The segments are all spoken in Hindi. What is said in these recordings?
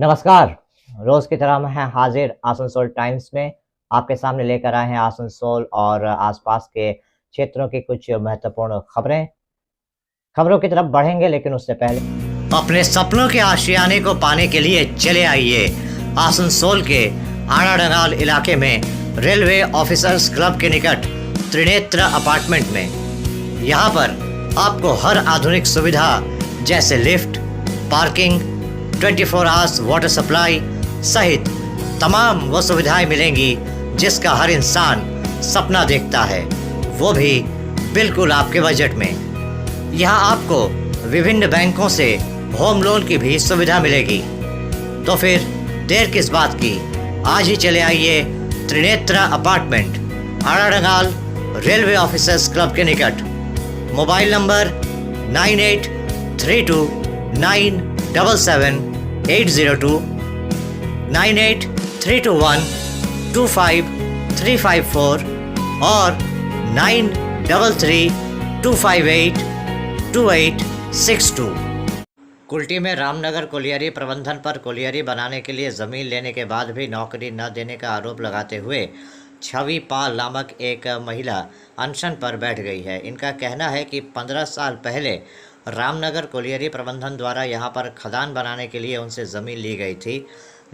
नमस्कार। रोज की तरह मैं हाजिर आसनसोल टाइम्स में आपके सामने लेकर आए हैं आसनसोल और आसपास के क्षेत्रों की कुछ महत्वपूर्ण खबरों की तरफ बढ़ेंगे, लेकिन उससे पहले अपने सपनों के आशियाने को पाने के लिए चले आइए आसनसोल के आड़ाडंगाल इलाके में रेलवे ऑफिसर्स क्लब के निकट त्रिनेत्र अपार्टमेंट में। यहाँ पर आपको हर आधुनिक सुविधा जैसे lift, parking, 24 hours water supply सहित तमाम वो सुविधाएं मिलेंगी जिसका हर इंसान सपना देखता है, वो भी बिल्कुल आपके बजट में। यहाँ आपको विभिन्न बैंकों से होम लोन की भी सुविधा मिलेगी। तो फिर देर किस बात की, आज ही चले आइए Trinetra apartment, Aradangal railway officers club के निकट। मोबाइल नंबर 9832977802, 9832125354 और 9332582862। कुल्टी में रामनगर कोलियरी प्रबंधन पर कोलियरी बनाने के लिए ज़मीन लेने के बाद भी नौकरी न देने का आरोप लगाते हुए छवि पाल नामक एक महिला अनशन पर बैठ गई है। इनका कहना है कि 15 साल पहले रामनगर कोलियरी प्रबंधन द्वारा यहां पर खदान बनाने के लिए उनसे ज़मीन ली गई थी,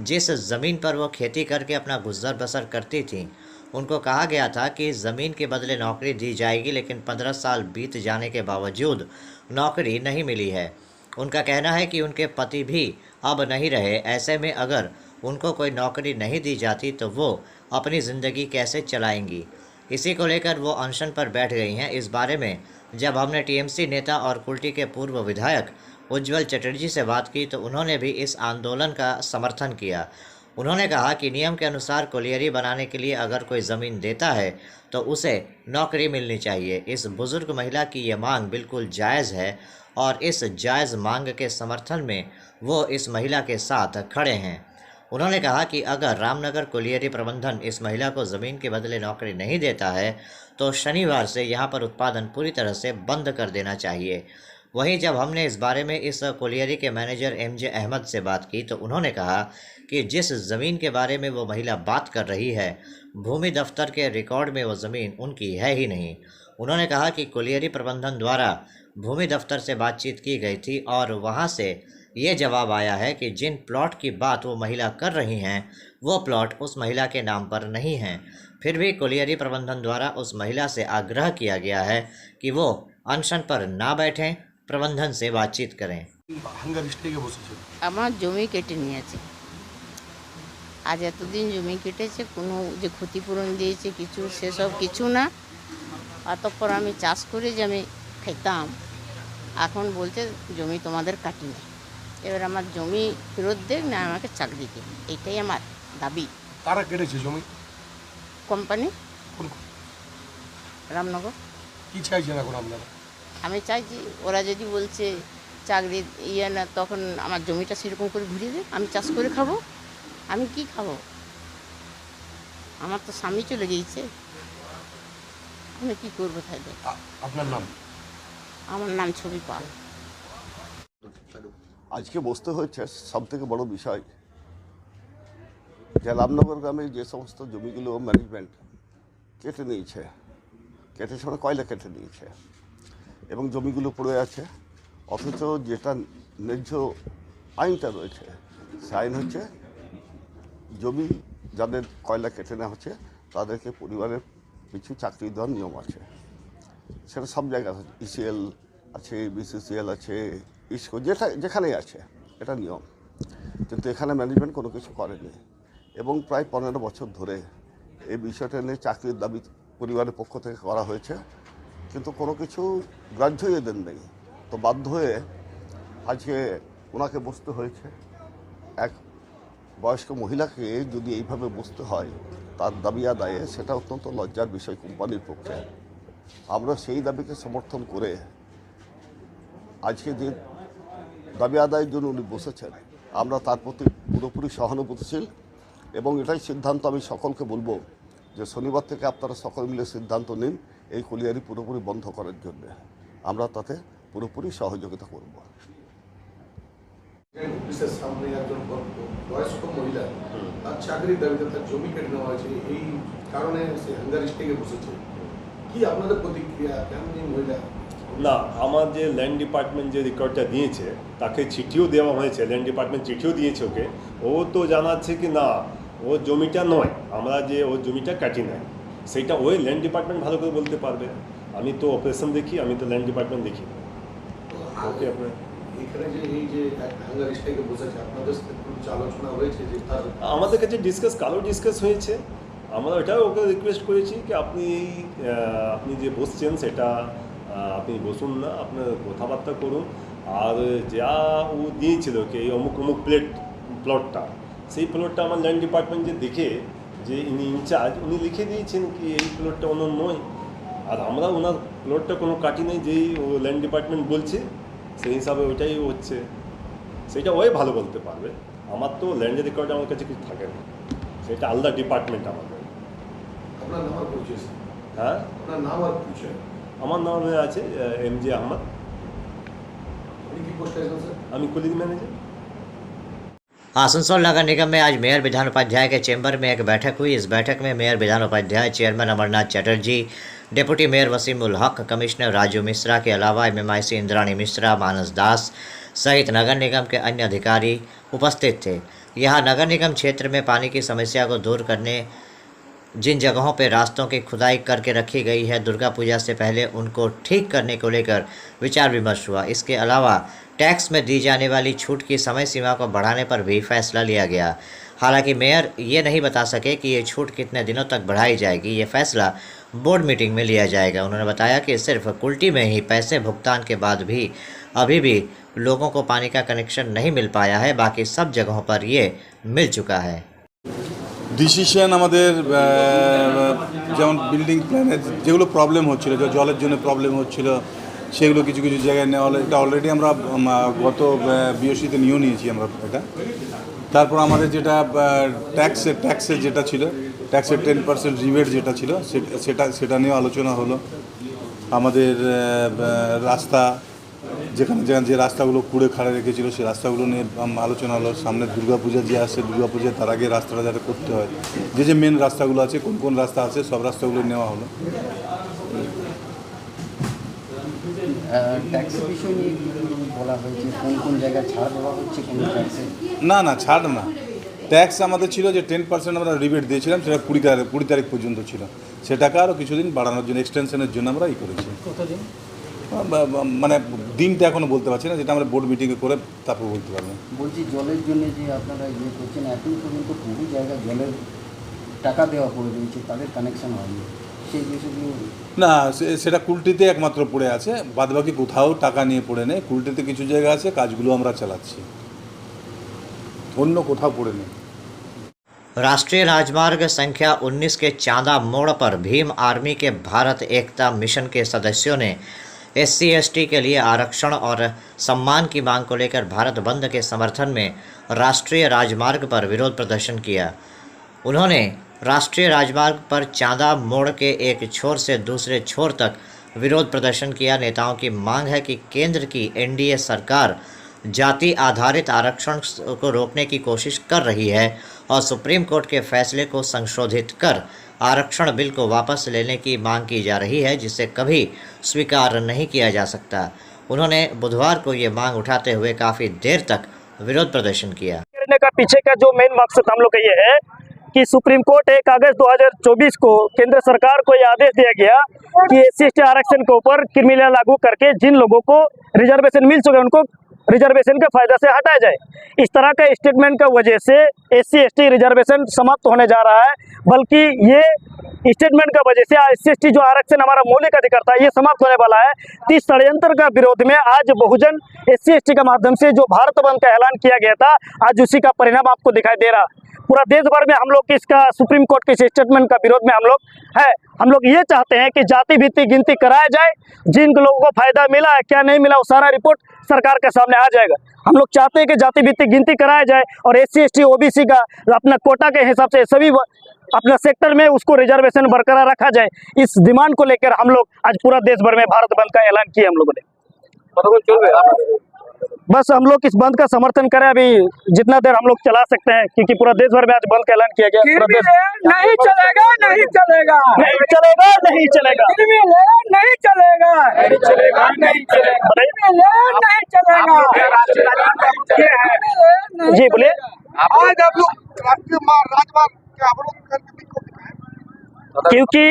जिस ज़मीन पर वो खेती करके अपना गुजर बसर करती थी। उनको कहा गया था कि ज़मीन के बदले नौकरी दी जाएगी, लेकिन 15 साल बीत जाने के बावजूद नौकरी नहीं मिली है। उनका कहना है कि उनके पति भी अब नहीं रहे, ऐसे में अगर उनको कोई नौकरी नहीं दी जाती तो वो अपनी ज़िंदगी कैसे चलाएंगी। इसी को लेकर वो अनशन पर बैठ गई हैं। इस बारे में जब हमने टीएमसी नेता और कुल्टी के पूर्व विधायक उज्ज्वल चटर्जी से बात की तो उन्होंने भी इस आंदोलन का समर्थन किया। उन्होंने कहा कि नियम के अनुसार कोलियरी बनाने के लिए अगर कोई ज़मीन देता है तो उसे नौकरी मिलनी चाहिए। इस बुज़ुर्ग महिला की ये मांग बिल्कुल जायज़ है और इस जायज़ मांग के समर्थन में वो इस महिला के साथ खड़े हैं। उन्होंने कहा कि अगर रामनगर कोलियरी प्रबंधन इस महिला को ज़मीन के बदले नौकरी नहीं देता है तो शनिवार से यहाँ पर उत्पादन पूरी तरह से बंद कर देना चाहिए। वहीं जब हमने इस बारे में इस कोलियरी के मैनेजर एमजे अहमद से बात की तो उन्होंने कहा कि जिस ज़मीन के बारे में वो महिला बात कर रही है, भूमि दफ्तर के रिकॉर्ड में वो ज़मीन उनकी है ही नहीं। उन्होंने कहा कि कोलियरी प्रबंधन द्वारा भूमि दफ्तर से बातचीत की गई थी और वहाँ से ये जवाब आया है कि जिन प्लॉट की बात वो महिला कर रही हैं वो प्लॉट उस महिला के नाम पर नहीं हैं। फिर भी कोलियरी प्रबंधन द्वारा उस महिला से आग्रह किया गया है कि वो अनशन पर ना बैठें, प्रबंधन से बातचीत करें। আমার জমি কেটে নিয়েছে। আজ এতদিন জমি কেটেছে, কোনো যে ক্ষতিপূরণ দিয়েছে কিছু সেসব কিছু না। অতঃপর আমি চাষ করে যে আমি খেতাম, এখন বলছে জমি তোমাদের কাটি না। এবার আমার জমি ফেরত দেখ না আমাকে চাকরি দিন, এইটাই আমার দাবি। কারা কেটেছে জমি? কোম্পানি কোন রামনগর। কি চাইছেন এখন আপনারা? আমি চাইছি ওরা যদি বলছে চাকরি ইয়ে না, তখন আমার জমিটা সেরকম করে ঘুরিয়ে দেয়, আমি চাষ করে খাবো। আমি কি খাবো? আমার তো স্বামী চলে গিয়েছে, আমি কি করবো তাহলে? আপনার নাম? আমার নাম ছবি পাল। আজকে বসতে হয়েছে সবথেকে বড় বিষয় যে রামনগর গ্রামে যে সমস্ত জমিগুলো ম্যানেজমেন্ট কেটে নিয়েছে, কেটে সময় কয়লা কেটে নিয়েছে এবং জমিগুলো পড়ে আছে, অথচ যেটা ন্যায্য আইনটা রয়েছে সে আইন হচ্ছে জমি যাদের কয়লা কেটে নেওয়া হচ্ছে তাদেরকে পরিবারের পিছু চাকরি দেওয়ার নিয়ম আছে। সেটা সব জায়গায় আছে, ইসিএল আছে, বিসিসিএল আছে, ইসকো, যেখানেই আছে এটা নিয়ম। কিন্তু এখানে ম্যানেজমেন্ট কোনো কিছু করেনি এবং প্রায় 15 বছর ধরে এই বিষয়টা নিয়ে চাকরির দাবি পরিবারের পক্ষ থেকে করা হয়েছে, কিন্তু কোনো কিছু গ্রাহ্যই এদের নেই। তো বাধ্য হয়ে আজকে ওনাকে বসতে হয়েছে। এক বয়স্ক মহিলাকে যদি এইভাবে বসতে হয় তার দাবি আদায়ে, সেটা অত্যন্ত লজ্জার বিষয় কোম্পানির পক্ষে। আমরা সেই দাবিকে সমর্থন করে আজকে যে দাবি আদায়ের জন্য উনি বসেছেন, আমরা তার প্রতি পুরোপুরি সহানুভূতিশীল এবং এটাই সিদ্ধান্ত আমি সকলকে বলবো যে শনিবার থেকে আপনারা সকল মিলে সিদ্ধান্ত নিন এই কোলিয়ারি পুরোপুরি বন্ধ করার জন্য। আমরা তাতে পুরোপুরি সহযোগিতা করব। অফিসের সামনে একজন বয়স্ক মহিলা তার চাকরির দাবিতে তার জমি কেটে নেওয়া হয়েছে, এই কারণে সে হ্যাঙ্গার স্টেকে বসেছে। কি আপনাদের প্রতিক্রিয়া, কেমন এই মহিলা? না, আমার যে ল্যান্ড ডিপার্টমেন্ট যে রেকর্ডটা দিয়েছে তাকে চিঠিও দেওয়া হয়েছে, ল্যান্ড ডিপার্টমেন্ট চিঠিও দিয়েছে ওকে। ও তো জানাচ্ছে কি না ও জমিটা নয়, আমরা যে ও জমিটা কাটি নাই, সেইটা ওই ল্যান্ড ডিপার্টমেন্ট ভালো করে বলতে পারবে। আমি তো অপারেশন দেখি, আমি তো ল্যান্ড ডিপার্টমেন্ট দেখি। ওকে, আপনার এখানে যে এই যে হ্যাঙ্গার স্টেকে বসেছে, আপনাদের সাথে কিছু আলোচনা হয়েছে যে তার? আমাদের কাছে ডিসকাস হয়েছে। আমরা ওটাও ওকে রিকোয়েস্ট করেছি কি আপনি যে বসছেন সেটা আপনি বসুন না, আপনার কথাবার্তা করুন। আর যা ও দিয়েছিল কি এই অমুক প্লটটা, সেই প্লটটা আমার ল্যান্ড ডিপার্টমেন্ট যে দেখে যে ইনি ইনচার্জ উনি লিখে দিয়েছেন কি এই প্লটটা ওনার নয়। আর আমরা ওনার প্লটটা কোনো কাটি নেই, যেই ও ল্যান্ড ডিপার্টমেন্ট বলছে সেই হিসাবে ওইটাই হচ্ছে, সেটা ওই ভালো বলতে পারবে। আমার তো ল্যান্ড রেকর্ড আমার কাছে কিছু থাকে না, সেটা আলাদা ডিপার্টমেন্ট আমাদের। আপনার নাম আর পরিচয়? হ্যাঁ, আপনার নাম আর পরিচয়? আমার নাম আছে MJ আহমদ। আপনি কি পোস্টে আছেন স্যার? আমি কলিগ ম্যানেজার। आसनसोल नगर निगम में आज मेयर विधान उपाध्याय के चैम्बर में एक बैठक हुई। इस बैठक में mayor Bidhan Upadhyay, chairman Amarnath Chatterjee, deputy mayor Wasim ul Haq, commissioner Raju Mishra के अलावा MMIC इंद्राणी मिश्रा, मानस दास सहित नगर निगम के अन्य अधिकारी उपस्थित थे। यहाँ नगर निगम क्षेत्र में पानी की समस्या को दूर करने जिन जगहों पर रास्तों की खुदाई करके रखी गई है, दुर्गा पूजा से पहले उनको ठीक करने को लेकर विचार विमर्श हुआ। इसके अलावा टैक्स में दी जाने वाली छूट की समय सीमा को बढ़ाने पर भी फैसला लिया गया। हालांकि मेयर ये नहीं बता सके कि ये छूट कितने दिनों तक बढ़ाई जाएगी, ये फैसला बोर्ड मीटिंग में लिया जाएगा। उन्होंने बताया कि सिर्फ कुल्टी में ही पैसे भुगतान के बाद भी अभी भी लोगों को पानी का कनेक्शन नहीं मिल पाया है, बाकी सब जगहों पर ये मिल चुका है। ডিসিশন আমাদের যেমন বিল্ডিং প্ল্যানের যেগুলো প্রবলেম হচ্ছিল, যে জলের জন্য প্রবলেম হচ্ছিল, সেগুলো কিছু কিছু জায়গায় নেওয়া হলো। এটা অলরেডি আমরা গত বিওসিতে নিয়েও নিয়েছি আমরা এটা। তারপর আমাদের যেটা ট্যাক্সের যেটা ছিল, ট্যাক্সের 10% রিবেট যেটা ছিল সেটা নিয়েও আলোচনা হলো। আমাদের রাস্তা যেখানে যে রাস্তাগুলো কুড়ে খাড়ে রেখেছিল সেই রাস্তাগুলো নিয়ে আলোচনা হলো। সামনে দুর্গাপূজা যে আসছে, দুর্গাপূজা তার আগে রাস্তাটা যাতে করতে হয়, যে মেন রাস্তাগুলো আছে, কোন কোন রাস্তা আছে সব রাস্তাগুলো নেওয়া হলো। ট্যাক্সের বিষয় নিয়ে বলা হয়েছে, কোন কোন জায়গায় ছাড় দেওয়া হচ্ছে, কোন ট্যাক্সে? না ছাড় না, ট্যাক্স আমাদের ছিল যে 10% আমরা রিবেট দিয়েছিলাম, সেটা 20 তারিখ পর্যন্ত ছিল। সেটাকে আরও কিছুদিন বাড়ানোর জন্য, এক্সটেনশনের জন্য আমরা করেছি। কতদিন? মানে দিনটা এখনও বলতে পারছি না, যেটা আমরা বোর্ড মিটিংয়ে করে তারপর বলতে পারবো। বলছি জলের জন্য যে আপনারা করছেন, এখন পর্যন্ত বহু জায়গায় জলের টাকা দেওয়া পড়ে রয়েছে, তাদের কানেকশন হয়নি, সেই বিষয়গুলো? না, সেটা কুলটিতে একমাত্র পড়ে আছে, বাদবাকি কোথাও টাকা নিয়ে পড়ে নেই। কুলটিতে কিছু জায়গা আছে, কাজগুলো আমরা চালাচ্ছি, অন্য কোথাও पड़े नहीं। राष्ट्रीय राजमार्ग संख्या 19 के चांदा मोड़ पर भीम आर्मी के भारत एकता मिशन के सदस्यों ने SC/ST के लिए आरक्षण और सम्मान की मांग को लेकर भारत बंद के समर्थन में राष्ट्रीय राजमार्ग पर विरोध प्रदर्शन किया। उन्होंने राष्ट्रीय राजमार्ग पर चांदा मोड़ के एक छोर से दूसरे छोर तक विरोध प्रदर्शन किया। नेताओं की मांग है कि केंद्र की NDA सरकार जाति आधारित आरक्षण को रोकने की कोशिश कर रही है और सुप्रीम कोर्ट के फैसले को संशोधित कर आरक्षण बिल को वापस लेने की मांग की जा रही है, जिसे कभी स्वीकार नहीं किया जा सकता। उन्होंने बुधवार को ये मांग उठाते हुए काफ़ी देर तक विरोध प्रदर्शन किया। करने का पीछे का जो मेन मकसद हम लोग का ये है कि सुप्रीम कोर्ट 1 अगस्त 2024 को केंद्र सरकार को यह आदेश दिया गया कि SC/ST आरक्षण के ऊपर क्रिमिनल लागू करके जिन लोगों को रिजर्वेशन मिल चुके हैं उनको रिजर्वेशन के फायदा से हटाया जाए। इस तरह का स्टेटमेंट का वजह से SC/ST रिजर्वेशन समाप्त होने जा रहा है, बल्कि ये स्टेटमेंट का वजह से SC/ST जो आरक्षण हमारा मौलिक अधिकार था ये समाप्त होने वाला है। तो इस षड्यंत्र का विरोध में आज बहुजन SC/ST के माध्यम से जो भारत बंद का ऐलान किया गया था, आज उसी का परिणाम आपको दिखाई दे रहा। पूरा देश भर में हम लोग इसका सुप्रीम कोर्ट के स्टेटमेंट का विरोध में हम लोग है। हम लोग ये चाहते हैं कि जाति भित्तिक गिनती कराया जाए, जिन लोगों को फायदा मिला है क्या नहीं मिला वो सारा रिपोर्ट सरकार के सामने आ जाएगा। हम लोग चाहते हैं कि जाति भित्तिक गिनती कराया जाए और SC/ST OBC का अपना कोटा के हिसाब से सभी अपना सेक्टर में उसको रिजर्वेशन बरकरार रखा जाए। इस डिमांड को लेकर हम लोग आज पूरा देश भर में भारत बंद का ऐलान किया हम लोगों ने। बस हम लोग इस बंद का समर्थन करें अभी जितना देर हम लोग चला सकते हैं, क्योंकि पूरा देश भर में आज बंद का ऐलान किया गया। पूरा देश नहीं चलेगा, नहीं चलेगा, नहीं चलेगा, नहीं चलेगा, नहीं चलेगा, नहीं चलेगा, नहीं चलेगा, नहीं चलेगा। जी बोलिए। आज आप लोग राजमार्ग के अवरोध करके, क्योंकि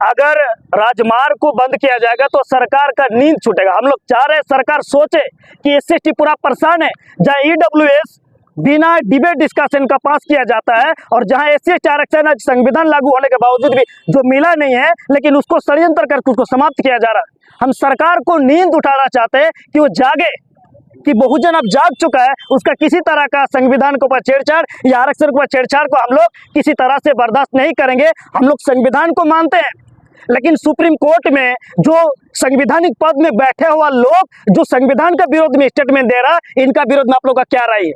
अगर राजमार्ग को बंद किया जाएगा तो सरकार का नींद छूटेगा। हम लोग चाह रहे हैं सरकार सोचे कि SC पूरा परेशान है, जहाँ EWS बिना डिबेट डिस्कशन का पास किया जाता है और जहां SC आरक्षण आज संविधान लागू होने के बावजूद भी जो मिला नहीं है, लेकिन उसको षड्यंत्र करके उसको समाप्त किया जा रहा है। हम सरकार को नींद उठाना चाहते हैं कि वो जागे, कि बहुजन अब जाग चुका है, उसका किसी तरह का संविधान के ऊपर छेड़छाड़ या आरक्षण के ऊपर छेड़छाड़ को हम लोग किसी तरह से बर्दाश्त नहीं करेंगे। हम लोग संविधान को मानते हैं, लेकिन सुप्रीम कोर्ट में जो संवैधानिक पद में बैठे हुआ लोग जो संविधान का विरोध में स्टेटमेंट दे रहा है, इनका विरोध में आप लोग का क्या राय है?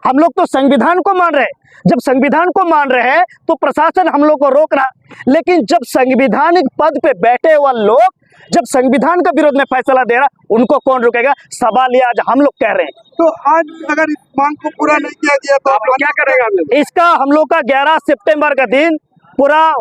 हम लोग तो संविधान को मान रहे हैं। जब संविधान को मान रहे हैं तो प्रशासन हम लोग को रोक रहा, लेकिन जब संवैधानिक पद पे बैठे हुआ लोग जब संविधान का विरोध में फैसला दे रहा, उनको कौन रोकेगा? सवाल ये आज हम लोग कह रहे हैं। तो आज अगर इस मांग को पूरा नहीं किया गया तो आप लोग क्या करेगा? इसका हम लोग का 11 सितंबर का दिन पूरा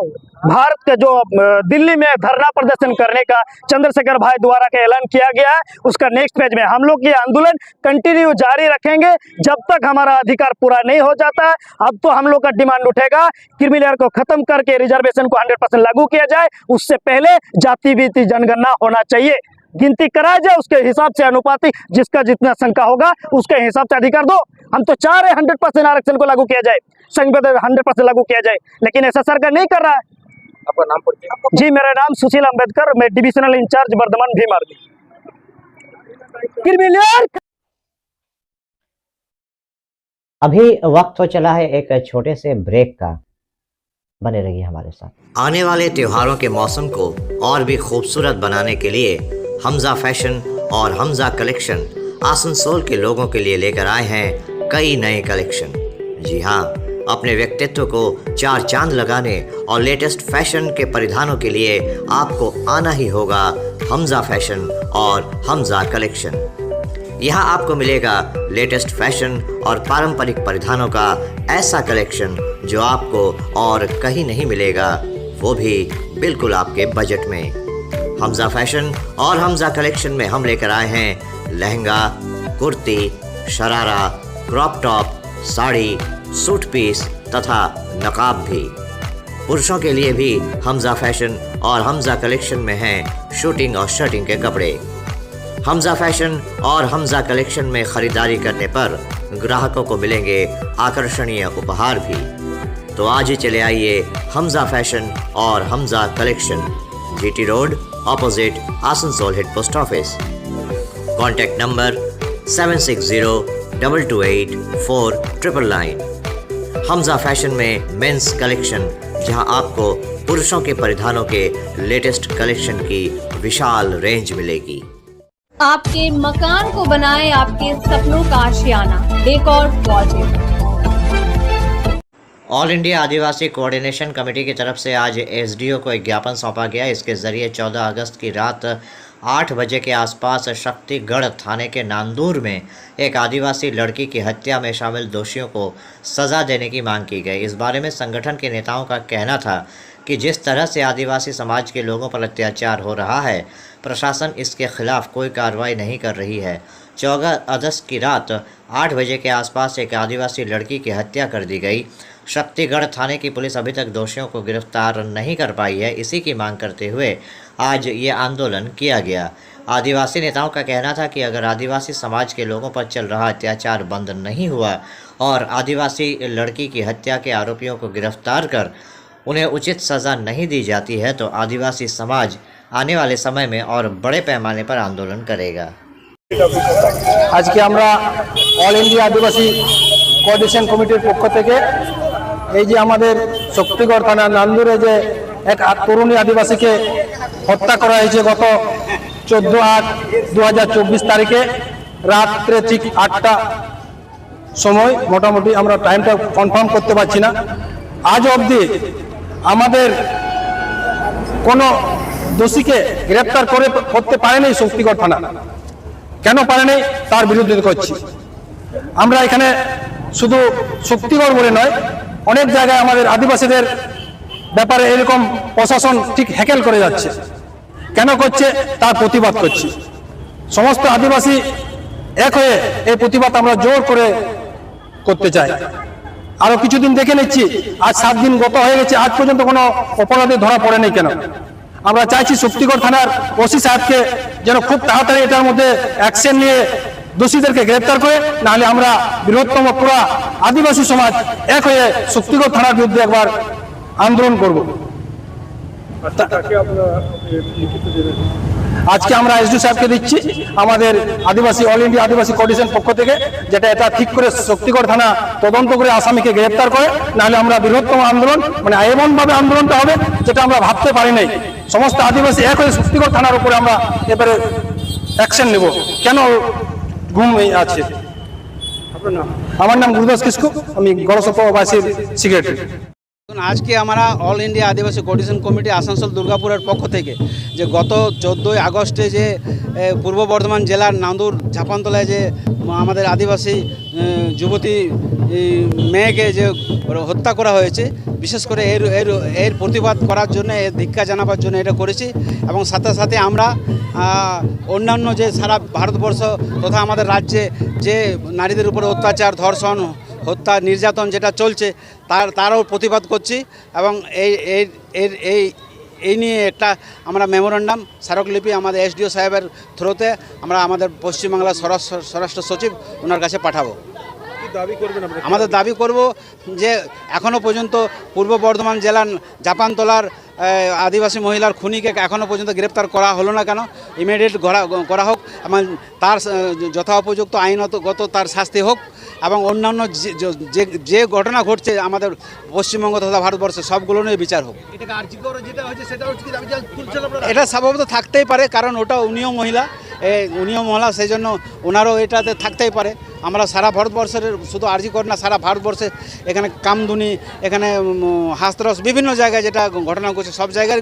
भारत के जो दिल्ली में धरना प्रदर्शन करने का चंद्रशेखर भाई द्वारा का ऐलान किया गया है, उसका नेक्स्ट फेज में हम लोग ये आंदोलन कंटिन्यू जारी रखेंगे जब तक हमारा अधिकार पूरा नहीं हो जाता है। अब तो हम लोग का डिमांड उठेगा, क्रीमी को खत्म करके रिजर्वेशन को 100% लागू किया जाए। उससे पहले जाति बीती जनगणना होना चाहिए, गिनती कराया जाए, उसके हिसाब से अनुपातिक जिसका जितना संख्या होगा उसके हिसाब से अधिकार दो। हम तो चाह रहे 100% आरक्षण को लागू किया जाए, संविधान 100% लागू किया जाए, लेकिन ऐसा सरकार नहीं कर रहा है। आपका नाम पढ़िए। जी, मेरा नाम सुशील अम्बेडकर, मैं डिविजनल इंचार्ज वर्धमान भीमार्गी। अभी वक्त हो चला है एक छोटे से ब्रेक का, बने रहिए हमारे साथ। आने वाले त्योहारों के मौसम को और भी खूबसूरत बनाने के लिए हमजा फैशन और हमजा कलेक्शन आसनसोल के लोगों के लिए लेकर आए हैं कई नए कलेक्शन। जी हाँ, अपने व्यक्तित्व को 4 चांद लगाने और लेटेस्ट फैशन के परिधानों के लिए आपको आना ही होगा हमजा फैशन और हमजा कलेक्शन। यहाँ आपको मिलेगा लेटेस्ट फैशन और पारंपरिक परिधानों का ऐसा कलेक्शन जो आपको और कहीं नहीं मिलेगा, वो भी बिल्कुल आपके बजट में। हमजा फैशन और हमजा कलेक्शन में हम लेकर आए हैं lehenga, kurti, sharara, crop top, sari, suit piece तथा नकाब भी। पुरुषों के लिए भी हमजा फैशन और हमजा कलेक्शन में हैं शूटिंग और शर्टिंग के कपड़े। हमजा फैशन और हमजा कलेक्शन में खरीदारी करने पर ग्राहकों को मिलेंगे आकर्षणीय उपहार भी। तो आज ही चले आइए हमजा फैशन और Hamza collection, GT road opposite Asansol head post office. Contact number 7602284999। Hamza fashion में मेंस कलेक्शन, जहां आपको पुरुषों के परिधानों के लेटेस्ट कलेक्शन की विशाल रेंज मिलेगी। आपके मकान को बनाए आपके सपनों का आशियाना, डेकोर वॉलपेपर। ऑल इंडिया आदिवासी कोऑर्डिनेशन कमेटी की तरफ से आज SDO को एक ज्ञापन सौंपा गया। इसके ज़रिए 14 अगस्त की रात 8 बजे के आसपास शक्तिगढ़ थाने के नांदूर में एक आदिवासी लड़की की हत्या में शामिल दोषियों को सज़ा देने की मांग की गई। इस बारे में संगठन के नेताओं का कहना था कि जिस तरह से आदिवासी समाज के लोगों पर अत्याचार हो रहा है, प्रशासन इसके खिलाफ कोई कार्रवाई नहीं कर रही है। 14 अगस्त की रात 8 बजे के आसपास एक आदिवासी लड़की की हत्या कर दी गई। शक्तिगढ़ थाने की पुलिस अभी तक दोषियों को गिरफ्तार नहीं कर पाई है। इसी की मांग करते हुए आज ये आंदोलन किया गया। आदिवासी नेताओं का कहना था कि अगर आदिवासी समाज के लोगों पर चल रहा अत्याचार बंद नहीं हुआ और आदिवासी लड़की की हत्या के आरोपियों को गिरफ्तार कर उन्हें उचित सज़ा नहीं दी जाती है, तो आदिवासी समाज आने वाले समय में और बड़े पैमाने पर आंदोलन करेगा। आज के আমরা অল ইন্ডিয়া আদিবাসী কোঅর্ডিনেশন কমিটির পক্ষ থেকে এই যে আমাদের শক্তিগড় থানা নান্দুরে যে এক তরুণী আদিবাসীকে হত্যা করা হয়েছে গত 14/8/2024 তারিখে রাত্রে ঠিক 8টা সময়, মোটামুটি আমরা টাইমটা কনফার্ম করতে পারছি না, আজ অবধি আমাদের কোনো দোষীকে গ্রেপ্তার করতে পারেনি শক্তিগড় থানা। কেন পারে নাই তার বিরোধিতা করছি। আমরা এখানে শুধু শক্তিগড় বলে নয়, অনেক জায়গায় আমাদের আদিবাসীদের ব্যাপারে এরকম প্রশাসন ঠিক হ্যাকেল করে যাচ্ছে। কেন করছে তার প্রতিবাদ করছি। সমস্ত আদিবাসী এক হয়ে এই প্রতিবাদ আমরা জোর করে করতে চাই। আরো কিছুদিন দেখে নিচ্ছি, আজ 7 দিন গত হয়ে গেছে, আজ পর্যন্ত কোনো অপরাধী ধরা পড়েনি কেন? আমরা চাইছি শক্তিগড় থানার ওসি সাহেবকে যেন খুব তাড়াতাড়ি এটার মধ্যে অ্যাকশন নিয়ে দোষীদেরকে গ্রেপ্তার করে, নাহলে আমরা বৃহত্তম পুরা আদিবাসী সমাজ এক হয়ে শক্তিগড় থানার বিরুদ্ধে একবার আন্দোলন করব। আজকে আমরা এসডি সাহেবকে দিচ্ছি আমাদের আদিবাসী অল ইন্ডিয়া আদিবাসী কোঅর্ডিনেশন পক্ষ থেকে, যেটা এটা ঠিক করে শক্তিগড় থানা তদন্ত করে আসামিকে গ্রেপ্তার করে, নাহলে আমরা বৃহত্তম আন্দোলন মানে এমনভাবে আন্দোলনটা হবে যেটা আমরা ভাবতে পারি নাই। সমস্ত আদিবাসী এক হয়ে শক্তিগড় থানার উপরে আমরা এবারে অ্যাকশন নেব। কেন ঘুম আছে? আমার নাম গুরুদাস কিসকু, আমি গড়সপাবাসীর সেক্রেটারি। আজকে আমরা অল ইন্ডিয়া আদিবাসী কোঅর্ডিনেশন কমিটি আসানসোল দুর্গাপুরের পক্ষ থেকে যে গত 14ই আগস্টে যে পূর্ব বর্ধমান জেলার নান্দুর ঝাপানতলায় যে আমাদের আদিবাসী যুবতী মেয়েকে যে হত্যা করা হয়েছে, বিশেষ করে এর প্রতিবাদ করার জন্য, এর ধিক্কা জানাবার জন্য এটা করেছি। এবং সাথে সাথে আমরা অন্যান্য যে সারা ভারতবর্ষ তথা আমাদের রাজ্যে যে নারীদের উপরে অত্যাচার, ধর্ষণ, হত্যা, নির্যাতন যেটা চলছে তারও প্রতিবাদ করছি। এবং এই নিয়ে একটা আমরা মেমোরেন্ডাম স্মারকলিপি আমাদের এসডিও সাহেবের থ্রুতে আমরা আমাদের পশ্চিমবাংলার স্বরাষ্ট্র সচিব ওনার কাছে পাঠাবো। আমাদের দাবি করব যে এখনও পর্যন্ত পূর্ব বর্ধমান জেলার জাপানতলার আদিবাসী মহিলার খুনিকে এখনও পর্যন্ত গ্রেপ্তার করা হলো না কেন? ইমিডিয়েট করা হোক এবং তার যথোপযুক্ত আইনগত তার শাস্তি হোক। এবং অন্যান্য যে ঘটনা ঘটছে আমাদের পশ্চিমবঙ্গ তথা ভারতবর্ষে সবগুলো নিয়ে বিচার হোক। এটা স্বভাবত থাকতেই পারে, কারণ ওটা উনিও মহিলা, সেই জন্য ওনারও এটাতে থাকতেই পারে। আমরা সারা ভারতবর্ষের, শুধু আরজিকর না, সারা ভারতবর্ষে এখানে কামদুনি, এখানে হাসরস, বিভিন্ন জায়গায় যেটা ঘটনা ঘটছে সব জায়গার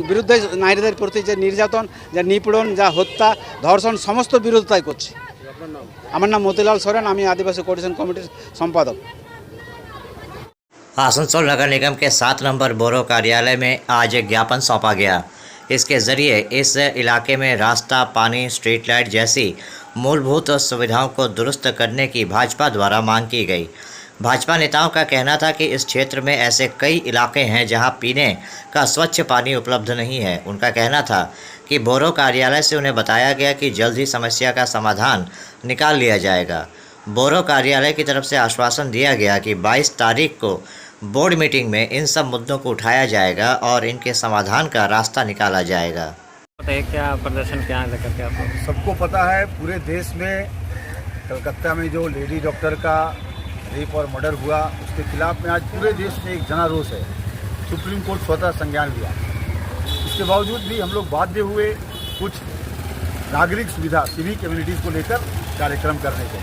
বিরুদ্ধে নারীদের প্রতি যে নির্যাতন, যা নিপীড়ন, যা হত্যা, ধর্ষণ, সমস্ত বিরোধিতাই করছে। আমার নাম মতিলাল सोरेन, আমি आदिवासी कोऑर्डिनेशन कमेटी संपादक। आसनसोल नगर निगम के 7 नंबर बोरो कार्यालय में आज एक ज्ञापन सौंपा गया। इसके ज़रिए इस इलाके में रास्ता, पानी, स्ट्रीट लाइट जैसी मूलभूत सुविधाओं को दुरुस्त करने की भाजपा द्वारा मांग की गई। भाजपा नेताओं का कहना था कि इस क्षेत्र में ऐसे कई इलाके हैं जहां पीने का स्वच्छ पानी उपलब्ध नहीं है। उनका कहना था कि बोरो कार्यालय से उन्हें बताया गया कि जल्द ही समस्या का समाधान निकाल लिया जाएगा। बोरो कार्यालय की तरफ से आश्वासन दिया गया कि 22 तारीख को बोर्ड मीटिंग में इन सब मुद्दों को उठाया जाएगा और इनके समाधान का रास्ता निकाला जाएगा। क्या प्रदर्शन क्या लेकर के आपको? सबको पता है, पूरे देश में कलकत्ता में जो लेडी डॉक्टर का रेप और मर्डर हुआ, उसके खिलाफ में आज पूरे देश में एक जनारोष है। सुप्रीम कोर्ट स्वतः संज्ञान लिया। इसके बावजूद भी हम लोग बाध्य हुए कुछ नागरिक सुविधा, सिविक कम्युनिटीज़ को लेकर कार्यक्रम करने के,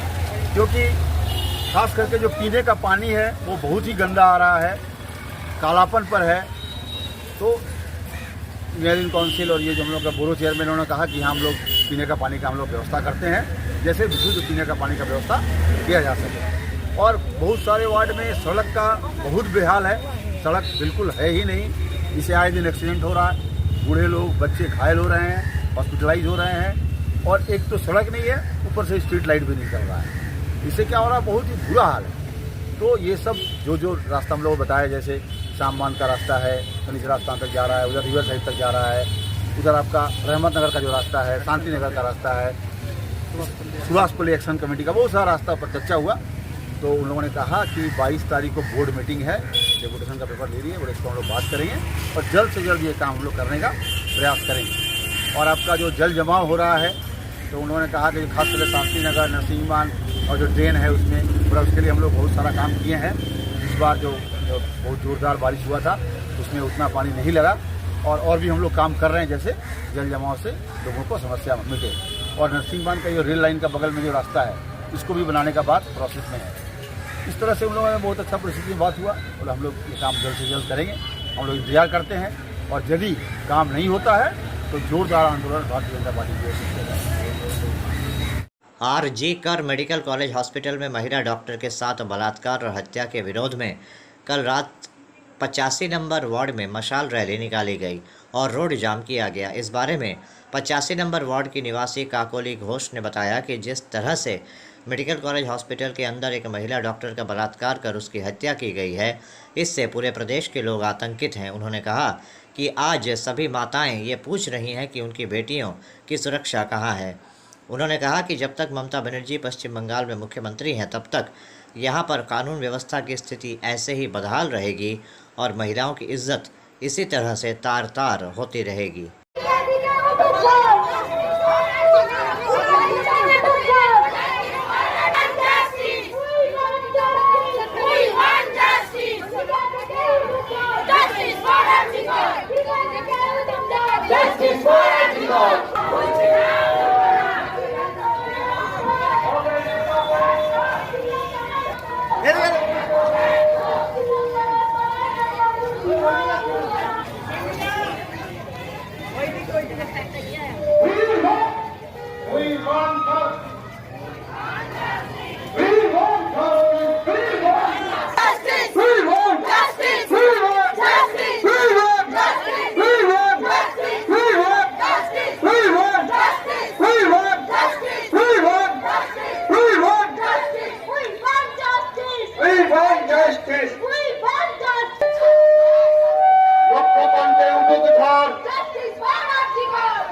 क्योंकि खास करके जो पीने का पानी है वो बहुत ही गंदा आ रहा है, कालापन पर है। तो इंजीनियरिंग काउंसिल और ये जो हम लोग का बोरो चेयरमैन, उन्होंने कहा कि हम लोग पीने का पानी का हम लोग व्यवस्था करते हैं, जैसे विशुद्ध पीने का पानी का व्यवस्था किया जा सके। और बहुत सारे वार्ड में सड़क का बहुत बेहाल है, सड़क बिल्कुल है ही नहीं। इसे आए दिन एक्सीडेंट हो रहा है, बूढ़े लोग, बच्चे घायल हो रहे हैं, हॉस्पिटलाइज हो रहे हैं। और एक तो सड़क नहीं है, ऊपर से स्ट्रीट लाइट भी नहीं चल रहा है। इससे क्या हो रहा है, बहुत ही बुरा हाल है। तो ये सब जो रास्ता हम लोग बताया, जैसे शामबान का रास्ता है, कनिचरा स्थान तक जा रहा है, उधर रिवर साइड तक जा रहा है, उधर आपका रहमत नगर का जो रास्ता है, शांति नगर का रास्ता है, सुभाषपल्ली एक्शन कमेटी का बहुत सारा रास्ता पर चर्चा हुआ। तो उन लोगों ने कहा कि 22 तारीख को बोर्ड मीटिंग है, डेपुटेशन का पेपर ले रही है, और इसको हम लोग बात करेंगे और जल्द से जल्द ये काम हम लोग करने का प्रयास करेंगे। और आपका जो जल जमाव हो रहा है, तो उन्होंने कहा कि खासकर शांति नगर, नरसिंहमान और जो ड्रेन है उसमें पूरा, उसके लिए हम लोग बहुत सारा काम किए हैं। इस बार जो बहुत ज़ोरदार बारिश हुआ था उसमें उतना पानी नहीं लगा, और भी हम लोग काम कर रहे हैं, जैसे जल जमाव से लोगों को समस्या मिटे। और नरसिंहमान का जो रेल लाइन का बगल में जो रास्ता है, इसको भी बनाने का बात प्रोसेस में है। इस तरह से उन लोगों में बहुत अच्छा परिस्थिति में बात हुआ, और हम लोग ये काम जल्द से जल्द करेंगे। हम लोग इंतजार करते हैं, और यदि काम नहीं होता है तो जोरदार आंदोलन भारतीय जनता पार्टी की ओर से किया जाएगा। आरजी कर मेडिकल कॉलेज हॉस्पिटल में महिला डॉक्टर के साथ बलात्कार और हत्या के विरोध में कल रात 85 नंबर वार्ड में मशाल रैली निकाली गई और रोड जाम किया गया। इस बारे में 85 नंबर वार्ड की निवासी काकोली घोष ने बताया कि जिस तरह से मेडिकल कॉलेज हॉस्पिटल के अंदर एक महिला डॉक्टर का बलात्कार कर उसकी हत्या की गई है, इससे पूरे प्रदेश के लोग आतंकित हैं। उन्होंने कहा कि आज सभी माताएं ये पूछ रही हैं कि उनकी बेटियों की सुरक्षा कहाँ है। उन्होंने कहा कि जब तक ममता बनर्जी पश्चिम बंगाल में मुख्यमंत्री हैं तब तक यहाँ पर कानून व्यवस्था की स्थिति ऐसे ही बदहाल रहेगी और महिलाओं की इज्जत इसी तरह से तार तार होती रहेगी।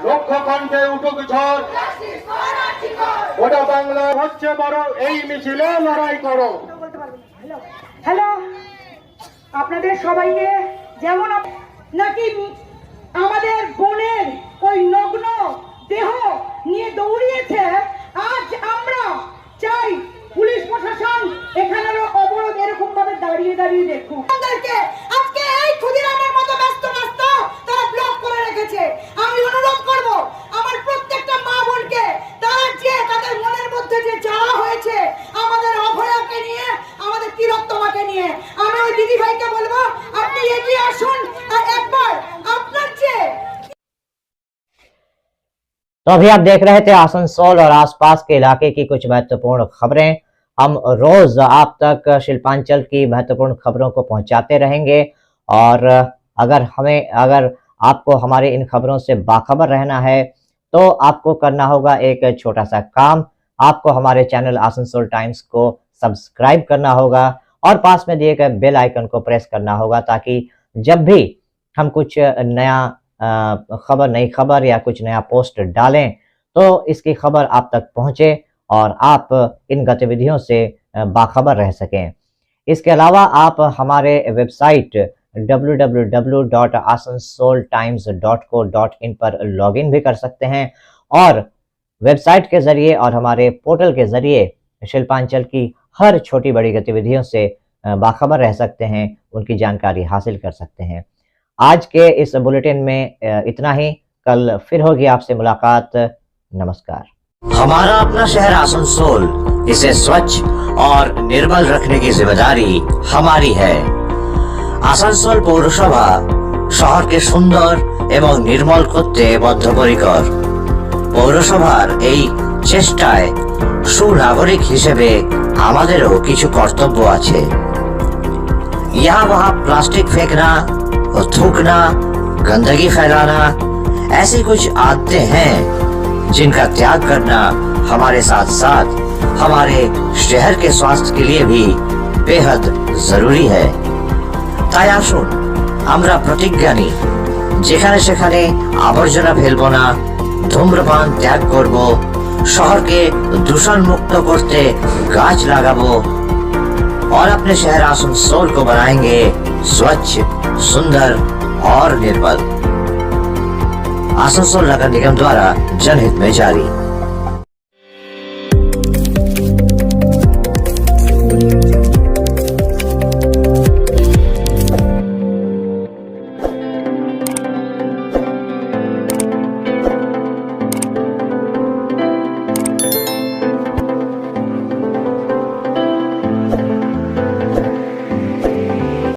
লক্ষ্যকণ্ঠে উঠুক ঝড়, ওটা বাংলা হচ্ছে বড়, এই মিছিলে লড়াই করো। হ্যালো, আপনাদের সবাইকে যেমন নাকি আমাদের বোনের ওই নগ্ন দেহ নিয়ে দৌড়িয়েছে, আজ আমরা চাই পুলিশ প্রশাসন এখানেরও অবরোধ এরকম ভাবে দাঁড়িয়ে দাঁড়িয়ে দেখুক। আজকে এই ক্ষুদিরামের মতো ব্যস্ত তারা ব্লক করে রেখেছে। আমি অনুরোধ করব আমার প্রত্যেকটা মা বোনকে, তারা যে তাদের মনের মধ্যে যে জ্বালা হয়েছে আমাদের অভয়াকে নিয়ে, আমাদের তিলোত্তমাকে নিয়ে, আমি ওই দিদি ভাইকে বলবো আপনি এগিয়ে আসুন আর একবার আপনার যে। तो अभी आप देख रहे थे आसनसोल और आसपास के इलाके की कुछ महत्वपूर्ण खबरें। हम रोज आप तक शिल्पांचल की महत्वपूर्ण खबरों को पहुंचाते रहेंगे और अगर आपको हमारे इन खबरों से बाखबर रहना है तो आपको करना होगा एक छोटा सा काम। आपको हमारे चैनल आसनसोल टाइम्स को सब्सक्राइब करना होगा और पास में दिए गए बेल आइकन को प्रेस करना होगा ताकि जब भी हम कुछ नया नई खबर या कुछ नया पोस्ट डालें तो इसकी खबर आप तक पहुंचे और आप इन गतिविधियों से बाखबर रह सकें। इसके अलावा आप हमारे वेबसाइट www.asansoltimes.co.in पर लॉगिन भी कर सकते हैं और वेबसाइट के जरिए और हमारे पोर्टल के जरिए शिल्पांचल की हर छोटी बड़ी गतिविधियों से बाखबर रह सकते हैं, उनकी जानकारी हासिल कर सकते हैं। आज के इस बुलेटिन में इतना ही। कल फिर होगी आपसे मुलाकात। नमस्कार। हमारा अपना शहर आसनसोल, इसे स्वच्छ और निर्मल रखने की जिम्मेदारी हमारी है। আসানসোল পৌরসভা শহরকে সুন্দর এবং নির্মল করতে বদ্ধপরিকর। পৌরসভার এই চেষ্টায় সুনাগরিক হিসেবে আমাদেরও কিছু কর্তব্য আছে। यहाँ वहाँ प्लास्टिक फेंकना और थूकना, गंदगी फैलाना, ऐसी कुछ आदतें हैं जिनका त्याग करना हमारे साथ साथ हमारे शहर के स्वास्थ्य के लिए भी बेहद जरूरी है। তাই আসুন আমরা প্রতিজ্ঞা নিই, যেখানে সেখানে আবর্জনা ফেলব না, ধূম্রপান ত্যাগ করব, শহরকে দূষণ মুক্ত করতে গাছ लगाबो और अपने शहर आसनसोल को बनाएंगे स्वच्छ, सुंदर और निर्मल। आसनसोल नगर निगम द्वारा जनहित में जारी।